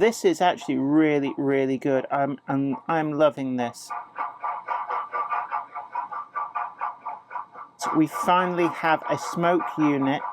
This is actually really, really good. And I'm loving this. So we finally have a smoke unit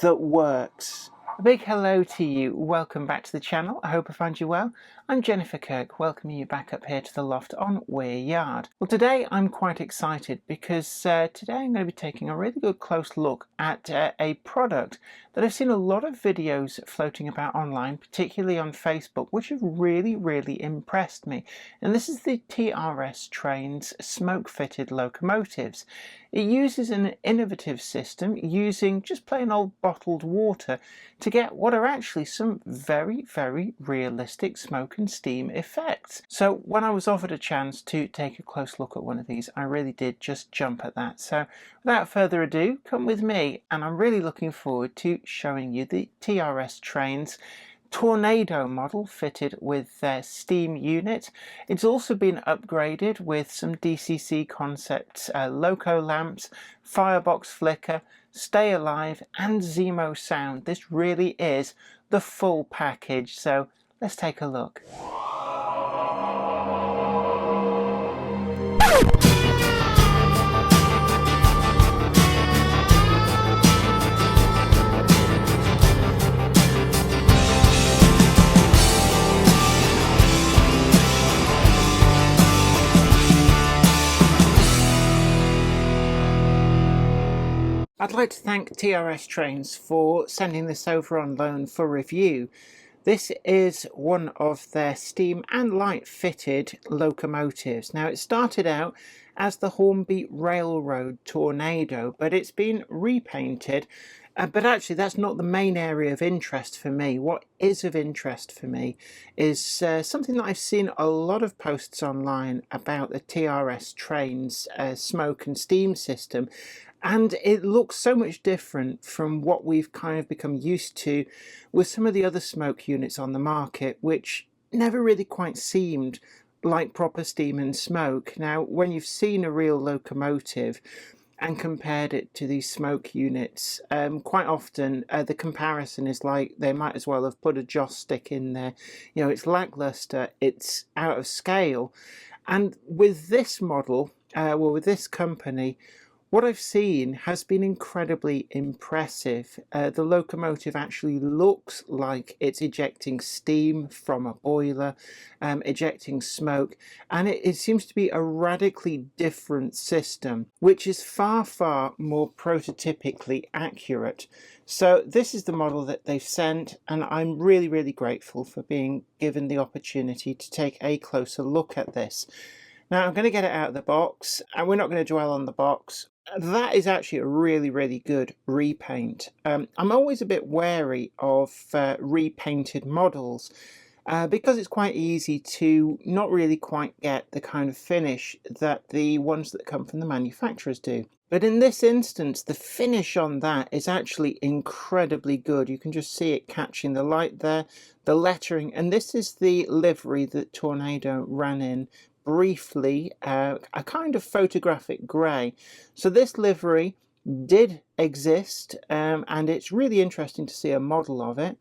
that works. A big hello to you. Welcome back to the channel. I hope I find you well. I'm Jennifer Kirk, welcoming you back up here to the loft on Weir Yard. Well, today I'm quite excited because today I'm going to be taking a really good close look at a product that I've seen a lot of videos floating about online, particularly on Facebook, which have really, really impressed me. And this is the TRS Trains smoke-fitted locomotives. It uses an innovative system using just plain old bottled water to get what are actually some very, very realistic smoke and steam effects. So when I was offered a chance to take a close look at one of these, I really did just jump at that. So without further ado, come with me, and I'm really looking forward to showing you the TRS Trains Tornado model fitted with their steam unit. It's also been upgraded with some DCC concepts, loco lamps, firebox flicker, stay alive and Zemo sound. This really is the full package, so let's take a look. I'd like to thank TRS Trains for sending this over on loan for review. This is one of their steam and light fitted locomotives. Now, it started out as the Hornbeat Railroad Tornado, but it's been repainted. But actually, that's not the main area of interest for me. What is of interest for me is something that I've seen a lot of posts online about the TRS Trains smoke and steam system. And it looks so much different from what we've kind of become used to with some of the other smoke units on the market, which never really quite seemed like proper steam and smoke. Now, when you've seen a real locomotive and compared it to these smoke units, quite often the comparison is like they might as well have put a joss stick in there. You know, it's lackluster, it's out of scale. And with this model, well, with this company, what I've seen has been incredibly impressive. The locomotive actually looks like it's ejecting steam from a boiler, ejecting smoke, and it seems to be a radically different system, which is far, far more prototypically accurate. So this is the model that they've sent, and I'm really, really grateful for being given the opportunity to take a closer look at this. Now, I'm going to get it out of the box, and we're not going to dwell on the box. That is actually a really, really good repaint. I'm always a bit wary of repainted models because it's quite easy to not really quite get the kind of finish that the ones that come from the manufacturers do. But in this instance, the finish on that is actually incredibly good. You can just see it catching the light there, the lettering, and this is the livery that Tornado ran in briefly, a kind of photographic grey. So this livery did exist, and it's really interesting to see a model of it.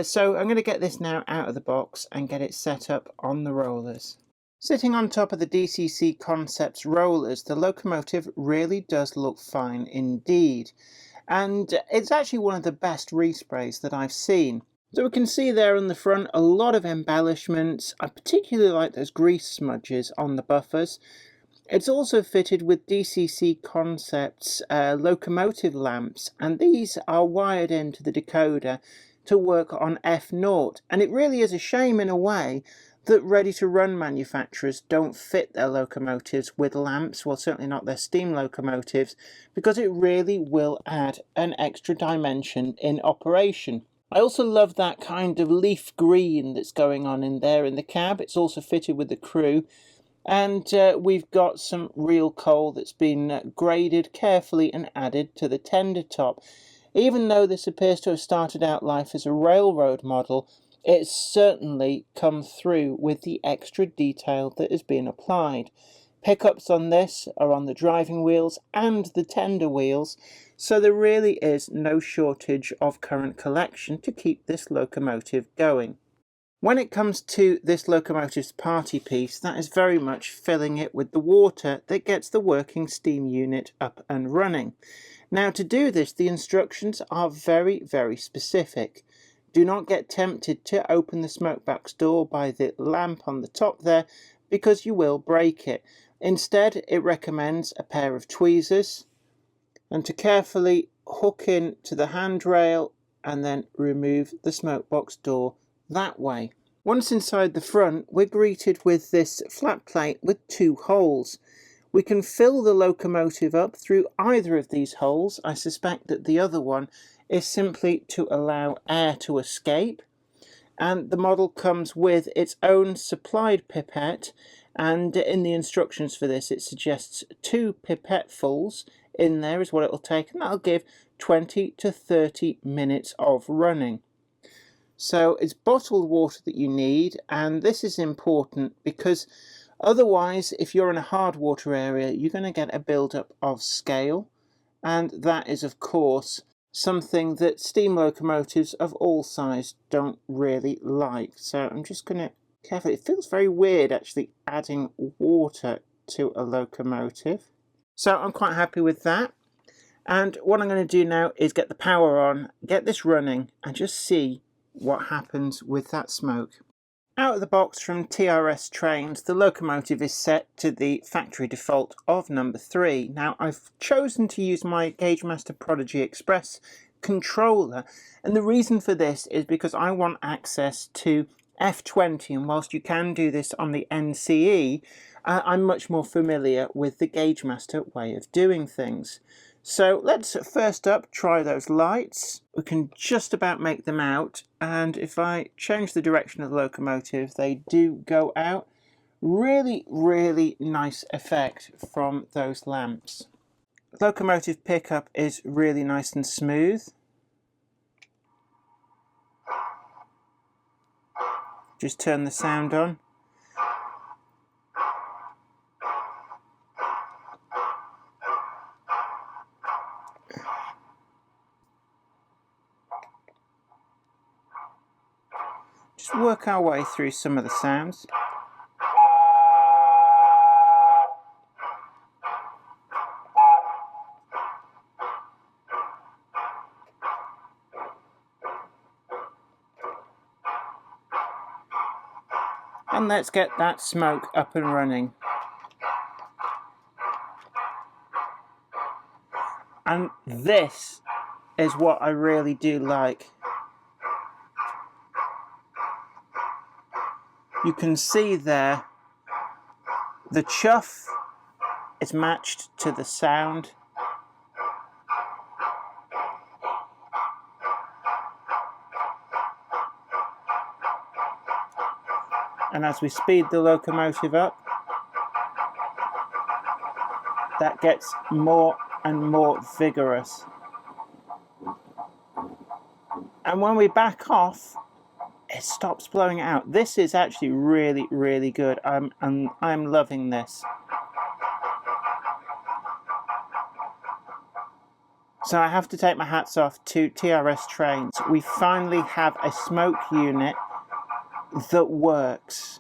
So I'm going to get this now out of the box and get it set up on the rollers. Sitting on top of the DCC Concepts rollers, the locomotive really does look fine indeed. And it's actually one of the best resprays that I've seen. So we can see there on the front a lot of embellishments. I particularly like those grease smudges on the buffers. It's also fitted with DCC Concepts locomotive lamps, and these are wired into the decoder to work on F0. And it really is a shame in a way that ready-to-run manufacturers don't fit their locomotives with lamps, well, certainly not their steam locomotives, because it really will add an extra dimension in operation. I also love that kind of leaf green that's going on in there in the cab. It's also fitted with the crew. And we've got some real coal that's been graded carefully and added to the tender top. Even though this appears to have started out life as a railroad model, it's certainly come through with the extra detail that has been applied. Pickups on this are on the driving wheels and the tender wheels, so there really is no shortage of current collection to keep this locomotive going. When it comes to this locomotive's party piece, that is very much filling it with the water that gets the working steam unit up and running. Now, to do this, the instructions are very, very specific. Do not get tempted to open the smokebox door by the lamp on the top there, because you will break it. Instead, it recommends a pair of tweezers and to carefully hook in to the handrail and then remove the smokebox door that way. Once inside the front, we're greeted with this flat plate with two holes. We can fill the locomotive up through either of these holes. I suspect that the other one is simply to allow air to escape. And the model comes with its own supplied pipette, and in the instructions for this it suggests 2 pipettefuls in there is what it will take, and that'll give 20 to 30 minutes of running. So it's bottled water that you need, and this is important because otherwise, if you're in a hard water area, you're going to get a build-up of scale, and that is of course something that steam locomotives of all size don't really like. So I'm just going to carefully, it feels very weird actually adding water to a locomotive. So I'm quite happy with that. And what I'm going to do now is get the power on, get this running, and just see what happens with that smoke. Out of the box from TRS Trains, the locomotive is set to the factory default of number 3. Now I've chosen to use my Gagemaster Prodigy Express controller, and the reason for this is because I want access to F20, and whilst you can do this on the NCE, I'm much more familiar with the Gagemaster way of doing things. So let's first up try those lights. We can just about make them out, and if I change the direction of the locomotive, they do go out. Really, really nice effect from those lamps. Locomotive pickup is really nice and smooth. Just turn the sound on. Just work our way through some of the sounds. And let's get that smoke up and running. And this is what I really do like. You can see there, the chuff is matched to the sound. And as we speed the locomotive up, that gets more and more vigorous. And when we back off, it stops blowing out. This is actually really, really good. I'm loving this. So I have to take my hats off to TRS Trains. We finally have a smoke unit that works.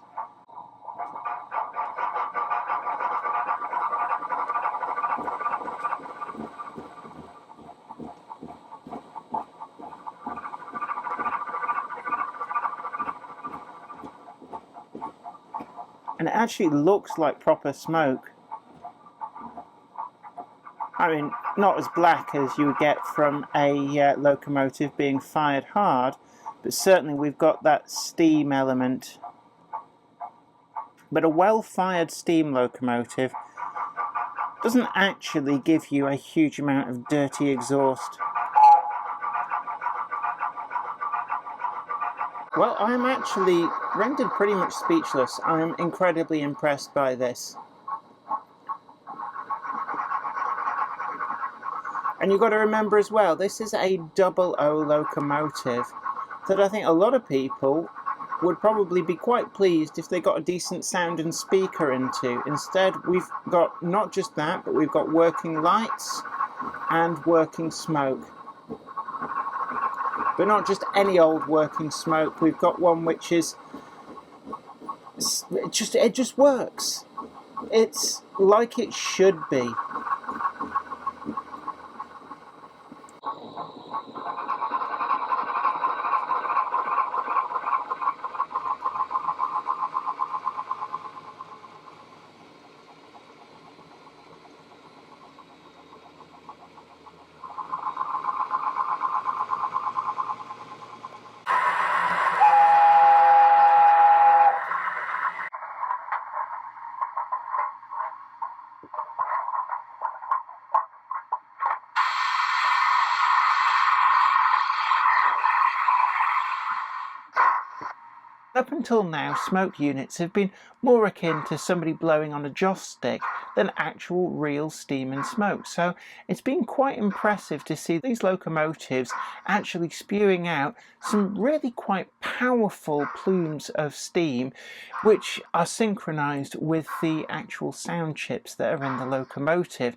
And it actually looks like proper smoke. I mean, not as black as you would get from a locomotive being fired hard, but certainly we've got that steam element. But a well-fired steam locomotive doesn't actually give you a huge amount of dirty exhaust. Well, I'm actually rendered pretty much speechless. I'm incredibly impressed by this. And you've got to remember as well, this is a 00 locomotive that I think a lot of people would probably be quite pleased if they got a decent sound and speaker into. Instead, we've got not just that, but we've got working lights and working smoke. But not just any old working smoke, we've got one which is it just works. It's like it should be. Up until now, smoke units have been more akin to somebody blowing on a joss stick than actual real steam and smoke. So it's been quite impressive to see these locomotives actually spewing out some really quite powerful plumes of steam, which are synchronized with the actual sound chips that are in the locomotive.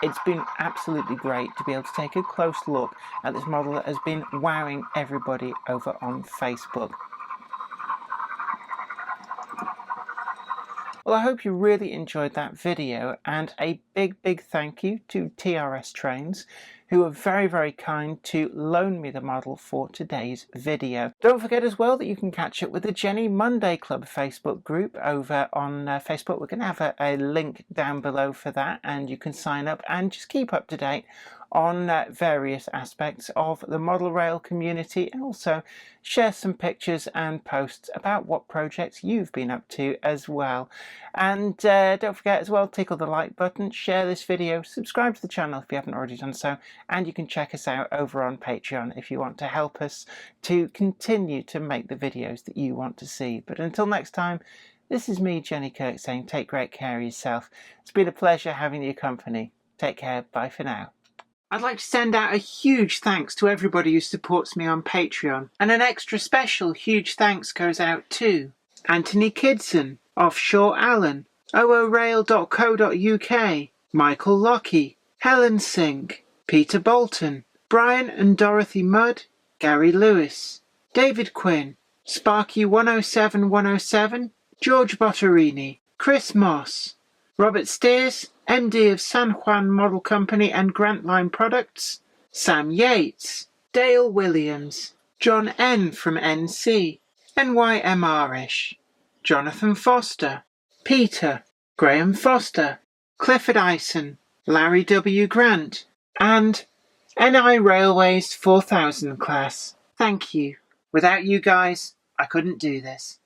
It's been absolutely great to be able to take a close look at this model that has been wowing everybody over on Facebook. Well, I hope you really enjoyed that video, and a big thank you to TRS Trains, who were very kind to loan me the model for today's video. Don't forget as well that you can catch up with the Jenny Monday Club Facebook group over on Facebook. We're going to have a link down below for that, and you can sign up and just keep up to date on various aspects of the model rail community, and also share some pictures and posts about what projects you've been up to as well. And don't forget as well, tickle the like button, share this video, subscribe to the channel if you haven't already done so, and you can check us out over on Patreon if you want to help us to continue to make the videos that you want to see. But until next time, this is me, Jenny Kirk, saying take great care of yourself. It's been a pleasure having your company. Take care. Bye for now. I'd like to send out a huge thanks to everybody who supports me on Patreon. And an extra special huge thanks goes out to Anthony Kidson, Offshore Allen, oorail.co.uk, Michael Lockie, Helen Sink, Peter Bolton, Brian and Dorothy Mudd, Gary Lewis, David Quinn, Sparky107107, George Botterini, Chris Moss, Robert Steers, MD of San Juan Model Company and Grantline Products, Sam Yates, Dale Williams, John N from NC, NYMRish, Jonathan Foster, Peter, Graham Foster, Clifford Ison, Larry W. Grant, and NI Railways 4000 class. Thank you. Without you guys, I couldn't do this.